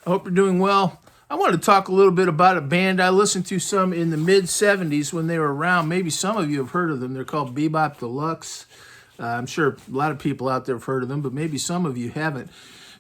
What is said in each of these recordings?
I hope you're doing well. I want to talk a little bit about a band I listened to some in the mid-'70s when they were around. Maybe some of you have heard of them. They're called Be Bop Deluxe. I'm sure a lot of people out there have heard of them, but maybe some of you haven't.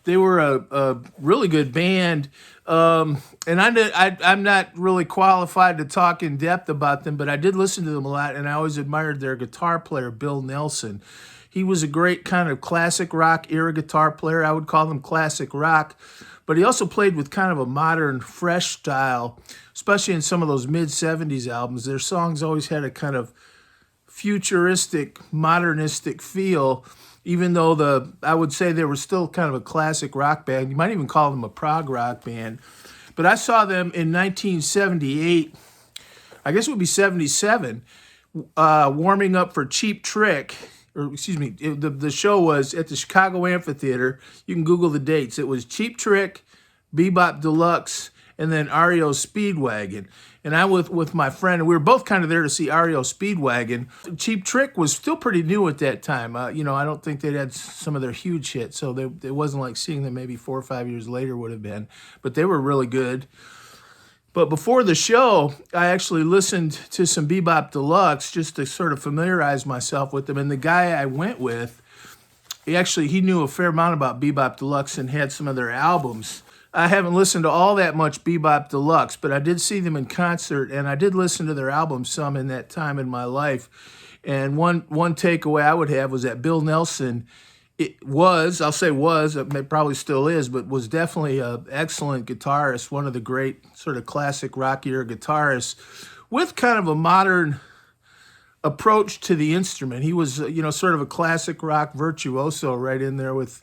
They were a really good band, and I'm not really qualified to talk in depth about them, but I did listen to them a lot, and I always admired their guitar player, Bill Nelson. He was a great kind of classic rock era guitar player. I would call them classic rock, but he also played with kind of a modern, fresh style, especially in some of those mid-'70s albums. Their songs always had a kind of futuristic, modernistic feel, even though I would say they were still kind of a classic rock band. You might even call them a prog rock band. But I saw them in 1978, I guess it would be 77, warming up for Cheap Trick. Or excuse me, the show was at the Chicago Amphitheater. You can Google the dates. It was Cheap Trick, Be Bop Deluxe, and then REO Speedwagon. And I with my friend, and we were both kind of there to see REO Speedwagon. Cheap Trick was still pretty new at that time. I don't think they'd had some of their huge hits, so it wasn't like seeing them maybe 4 or 5 years later would have been. But they were really good. But before the show, I actually listened to some Be Bop Deluxe just to sort of familiarize myself with them. And the guy I went with, he knew a fair amount about Be Bop Deluxe and had some of their albums. I haven't listened to all that much Be Bop Deluxe, but I did see them in concert, and I did listen to their albums some in that time in my life. And one takeaway I would have was that Bill Nelson, it probably still is, but was definitely an excellent guitarist, one of the great sort of classic rock era guitarists with kind of a modern approach to the instrument. He was, sort of a classic rock virtuoso right in there with,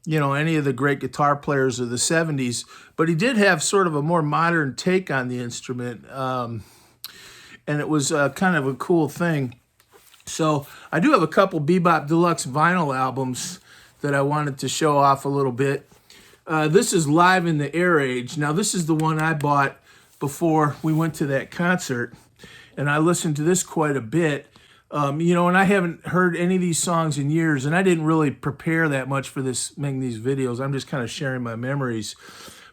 any of the great guitar players of the 70s, but he did have sort of a more modern take on the instrument, and it was kind of a cool thing. So I do have a couple Be Bop Deluxe vinyl albums that I wanted to show off a little bit. This is Live in the Air Age. Now, this is the one I bought before we went to that concert, and I listened to this quite a bit. And I haven't heard any of these songs in years, and I didn't really prepare that much for making these videos. I'm just kind of sharing my memories.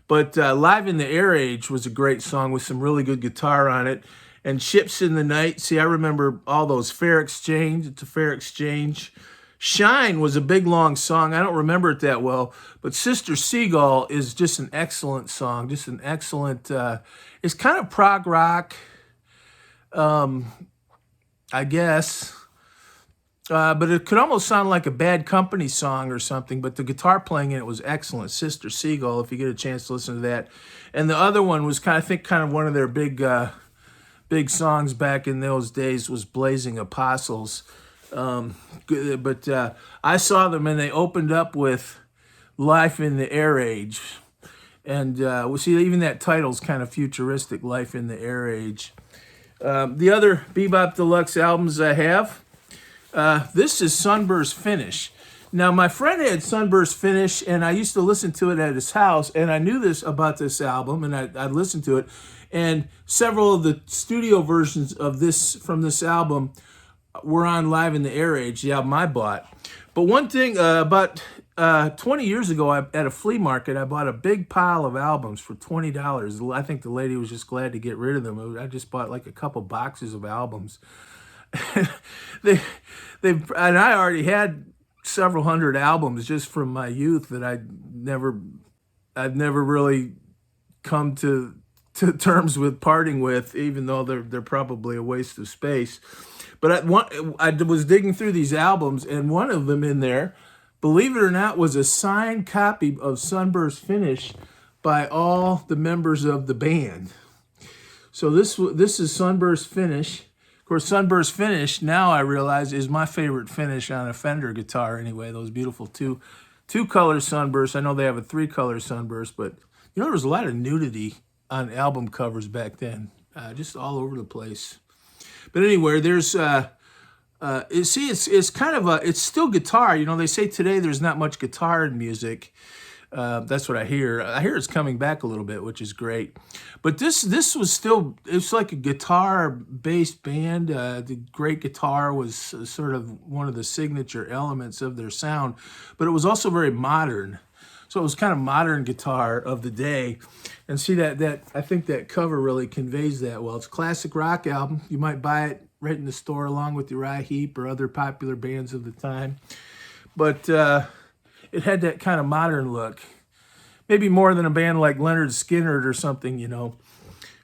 But Live in the Air Age was a great song with some really good guitar on it. And Ships in the Night, see, I remember all those Fair Exchange, it's a Fair Exchange. Shine was a big, long song. I don't remember it that well, but Sister Seagull is just an excellent song, just an excellent, it's kind of prog rock, I guess, but it could almost sound like a Bad Company song or something, but the guitar playing in it was excellent. Sister Seagull, if you get a chance to listen to that. And the other one was kind of one of their big songs back in those days was Blazing Apostles. But I saw them and they opened up with Life in the Air Age. And we see even that title's kind of futuristic, Life in the Air Age. The other Be Bop Deluxe albums I have, this is Sunburst Finish. Now, my friend had Sunburst Finish, and I used to listen to it at his house, and I knew about this album, and I listened to it. And several of the studio versions of from this album were on Live in the Air Age, the album I bought. But one thing, about 20 years ago at a flea market, I bought a big pile of albums for $20. I think the lady was just glad to get rid of them. I just bought like a couple boxes of albums. And I already had several hundred albums just from my youth that I've never really come to terms with parting with, even though they're probably a waste of space. But I was digging through these albums, and one of them in there, believe it or not, was a signed copy of Sunburst Finish by all the members of the band. So this is Sunburst Finish. Of course, Sunburst Finish, now I realize, is my favorite finish on a Fender guitar anyway, those beautiful two-color Sunburst. I know they have a 3-color Sunburst, but there was a lot of nudity on album covers back then, just all over the place. But anyway, there's it's kind of it's still guitar. They say today there's not much guitar in music. That's what I hear. I hear it's coming back a little bit, which is great. But this was still, it's like a guitar-based band. The great guitar was sort of one of the signature elements of their sound, but it was also very modern. So it was kind of modern guitar of the day. And see that I think that cover really conveys that well. It's a classic rock album. You might buy it right in the store along with Uriah Heep or other popular bands of the time. But it had that kind of modern look. Maybe more than a band like Leonard Skinner or something, you know.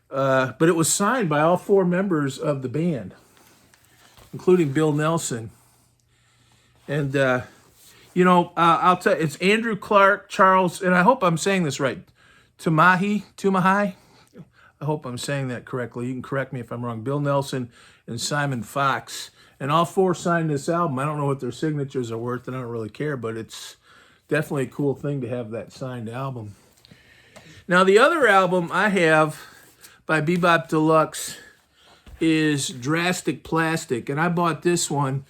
But it was signed by all 4 members of the band, including Bill Nelson. And, you know, I'll tell you, it's Andrew Clark, Charles, and I hope I'm saying this right, Tumahai. I hope I'm saying that correctly. You can correct me if I'm wrong. Bill Nelson and Simon Fox. And all 4 signed this album. I don't know what their signatures are worth, and I don't really care, but it's definitely a cool thing to have that signed album. Now, the other album I have by Be Bop Deluxe is Drastic Plastic, and I bought this one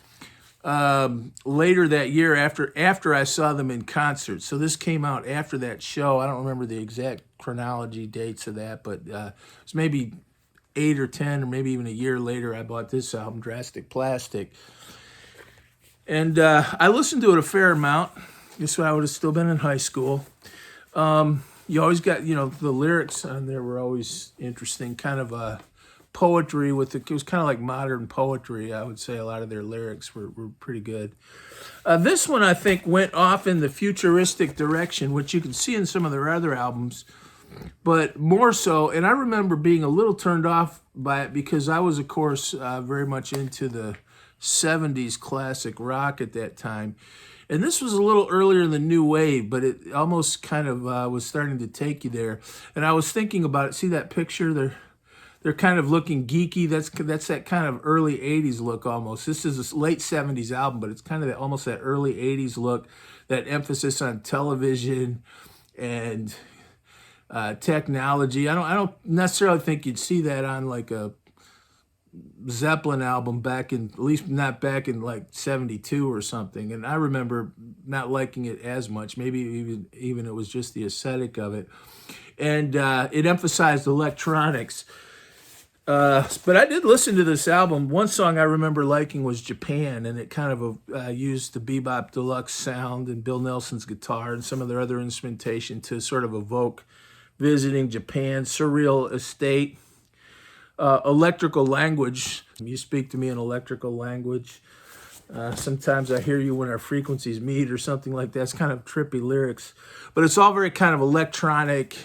later that year after I saw them in concert. So this came out after that show. I don't remember the exact chronology dates of that, but it was maybe 8 or 10 or maybe even a year later I bought this album, Drastic Plastic. And I listened to it a fair amount. Guess what, I would have still been in high school. You always got, you know, the lyrics on there were always interesting, kind of poetry it was kind of like modern poetry. I would say a lot of their lyrics were pretty good. This one I think went off in the futuristic direction, which you can see in some of their other albums, but more so, and I remember being a little turned off by it because I was, of course, very much into the 70s classic rock at that time. And this was a little earlier in the new wave, but it almost kind of was starting to take you there. And I was thinking about it. See that picture? They're kind of looking geeky. That's that kind of early 80s look almost. This is a late 70s album, but it's kind of almost that early 80s look, that emphasis on television and technology. I don't necessarily think you'd see that on like a Zeppelin album back in, at least not back in like 72 or something. And I remember not liking it as much. Maybe even it was just the aesthetic of it. And it emphasized electronics. But I did listen to this album. One song I remember liking was Japan, and it kind of used the Be Bop Deluxe sound and Bill Nelson's guitar and some of their other instrumentation to sort of evoke visiting Japan, surreal estate. Electrical language. You speak to me in electrical language. Sometimes I hear you when our frequencies meet or something like that. It's kind of trippy lyrics. But it's all very kind of electronic.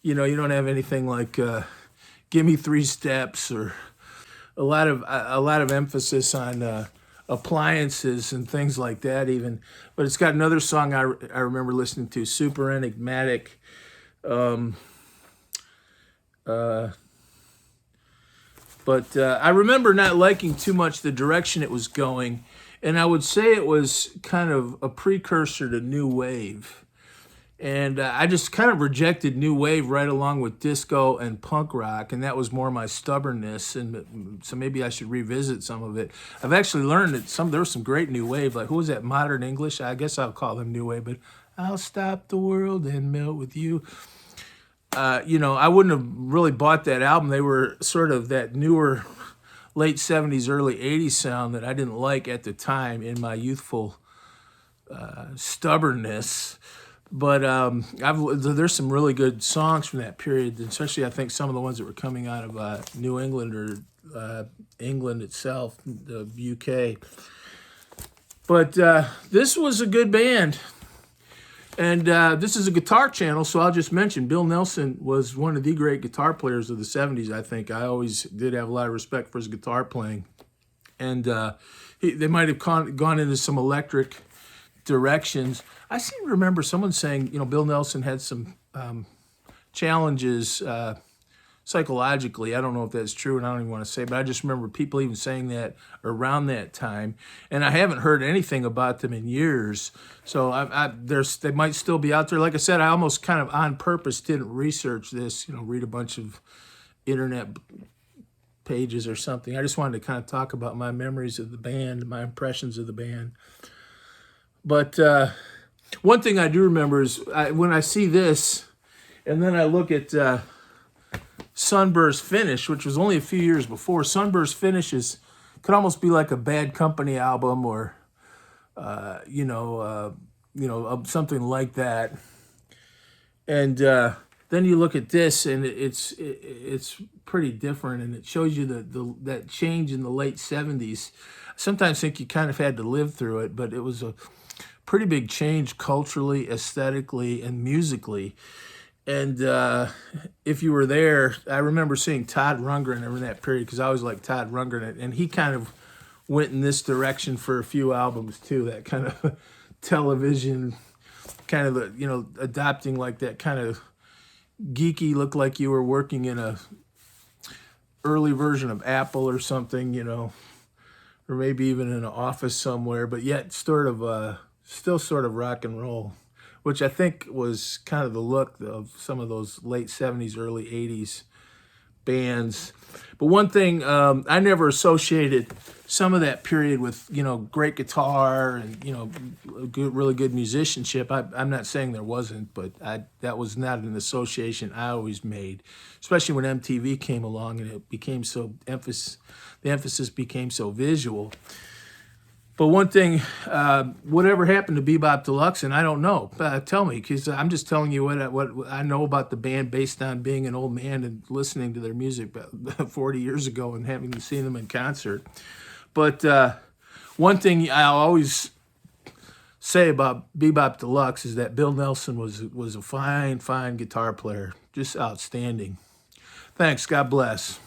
You know, you don't have anything like Give Me 3 Steps or a lot of emphasis on appliances and things like that even. But it's got another song I remember listening to, super enigmatic. But I remember not liking too much the direction it was going. And I would say it was kind of a precursor to New Wave. And I just kind of rejected New Wave right along with disco and punk rock. And that was more my stubbornness. And so maybe I should revisit some of it. I've actually learned that there was some great New Wave. Like, who was that? Modern English? I guess I'll call them New Wave. But I'll stop the world and melt with you. You know, I wouldn't have really bought that album. They were sort of that newer late 70s, early 80s sound that I didn't like at the time in my youthful stubbornness. But there's some really good songs from that period, especially I think some of the ones that were coming out of New England or England itself, the UK. But this was a good band. And this is a guitar channel, so I'll just mention Bill Nelson was one of the great guitar players of the 70s, I think. I always did have a lot of respect for his guitar playing. And they might have gone into some electric directions. I seem to remember someone saying, you know, Bill Nelson had some challenges psychologically. I don't know if that's true, and I don't even want to say, but I just remember people even saying that around that time. And I haven't heard anything about them in years. So they might still be out there. Like I said, I almost kind of on purpose didn't research this, you know, read a bunch of internet pages or something. I just wanted to kind of talk about my memories of the band, my impressions of the band. But one thing I do remember is when I see this, and then I look at Sunburst Finish, which was only a few years before. Sunburst Finish could almost be like a Bad Company album or, you know, something like that. And then you look at this, and it's pretty different, and it shows you that change in the late '70s. I sometimes think you kind of had to live through it, but it was a pretty big change culturally, aesthetically, and musically. And if you were there, I remember seeing Todd Rundgren in that period, because I always liked Todd Rundgren, and he kind of went in this direction for a few albums too. That kind of television, kind of adopting like that kind of geeky look, like you were working in a early version of Apple or something, or maybe even in an office somewhere, but yet sort of still sort of rock and roll, which I think was kind of the look of some of those late '70s, early '80s bands. But one thing, I never associated some of that period with, great guitar and, really good musicianship. I'm not saying there wasn't, but that was not an association I always made, especially when MTV came along and it became the emphasis became so visual. But one thing, whatever happened to Be Bop Deluxe, and I don't know. Tell me, because I'm just telling you what I know about the band based on being an old man and listening to their music 40 years ago and having seen them in concert. But one thing I'll always say about Be Bop Deluxe is that Bill Nelson was a fine guitar player, just outstanding. Thanks. God bless.